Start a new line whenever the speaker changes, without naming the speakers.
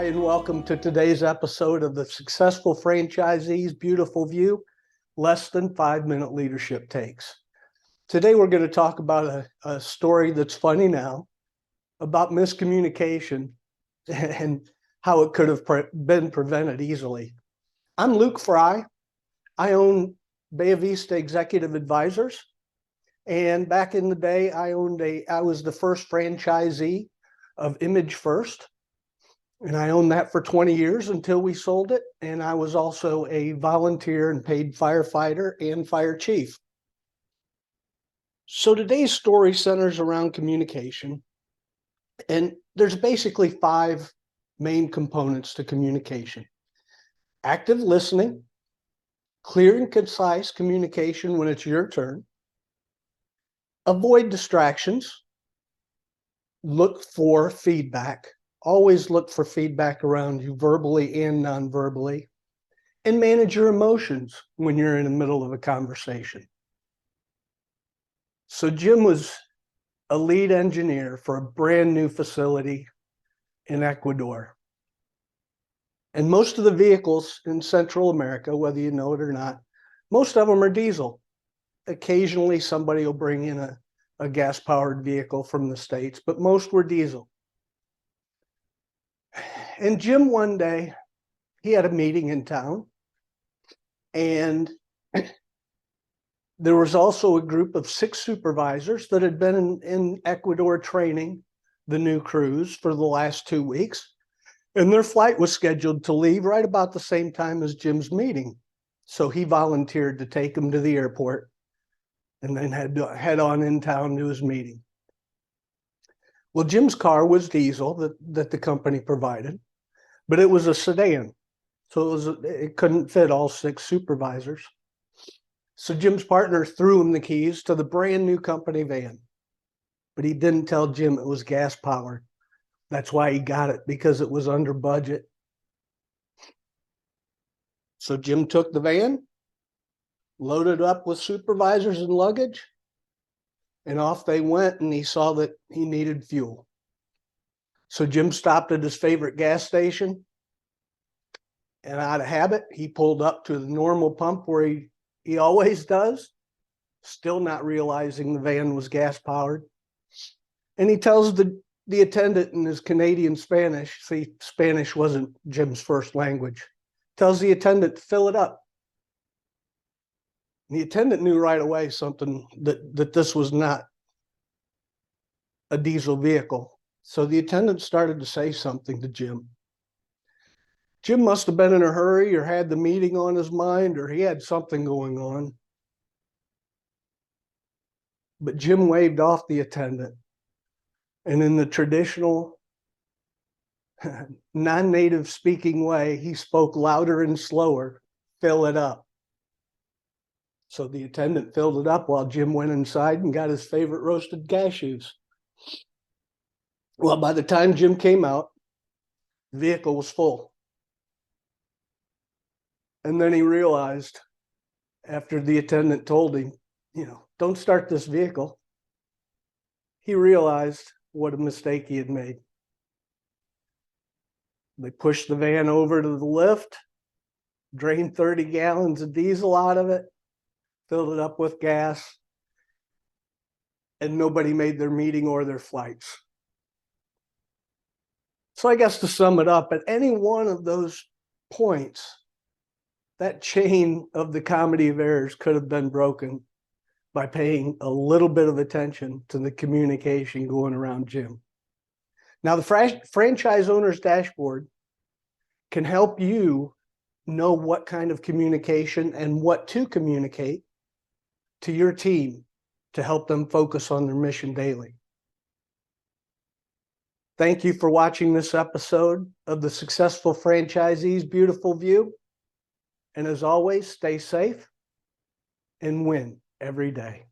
and welcome to today's episode of the Successful Franchisee's Beautiful View, Less Than 5-Minute Leadership Takes. Today we're going to talk about a story that's funny now, about miscommunication and how it could have been prevented easily. I'm Luke Fry. I own Bay Vista Executive Advisors. And back in the day, I was the first franchisee of Image First. And I owned that for 20 years until we sold it. And I was also a volunteer and paid firefighter and fire chief. So today's story centers around communication. And there's basically 5 main components to communication: active listening, clear and concise communication when it's your turn, avoid distractions, look for feedback. Always look for feedback around you, verbally and non-verbally, and manage your emotions when you're in the middle of a conversation. So Jim was a lead engineer for a brand new facility in Ecuador. And most of the vehicles in Central America, whether you know it or not, most of them are diesel. Occasionally somebody will bring in a gas-powered vehicle from the States, but most were diesel. And Jim, one day, he had a meeting in town, and there was also a group of 6 supervisors that had been in Ecuador training the new crews for the last 2 weeks, and their flight was scheduled to leave right about the same time as Jim's meeting. So he volunteered to take them to the airport and then had to head on in town to his meeting. Well, Jim's car was diesel that the company provided, but it was a sedan, so it couldn't fit all 6 supervisors. So Jim's partner threw him the keys to the brand new company van, but he didn't tell Jim it was gas powered. That's why he got it, because it was under budget. So Jim took the van, loaded up with supervisors and luggage, and off they went, and he saw that he needed fuel. So Jim stopped at his favorite gas station, and out of habit, he pulled up to the normal pump where he always does, still not realizing the van was gas powered. And he tells the attendant in his Canadian Spanish, see, Spanish wasn't Jim's first language, tells the attendant to fill it up. The attendant knew right away something, that this was not a diesel vehicle. So the attendant started to say something to Jim. Jim must have been in a hurry or had the meeting on his mind, or he had something going on. But Jim waved off the attendant. And in the traditional non-native speaking way, he spoke louder and slower, "Fill it up." So the attendant filled it up while Jim went inside and got his favorite roasted cashews. Well, by the time Jim came out, the vehicle was full. And then he realized, after the attendant told him, don't start this vehicle, he realized what a mistake he had made. They pushed the van over to the lift, drained 30 gallons of diesel out of it, filled it up with gas, and nobody made their meeting or their flights. So I guess to sum it up, at any one of those points, that chain of the comedy of errors could have been broken by paying a little bit of attention to the communication going around Jim. Now, the franchise owner's dashboard can help you know what kind of communication and what to communicate to your team to help them focus on their mission daily. Thank you for watching this episode of the Successful Franchisee's Beautiful View. And as always, stay safe and win every day.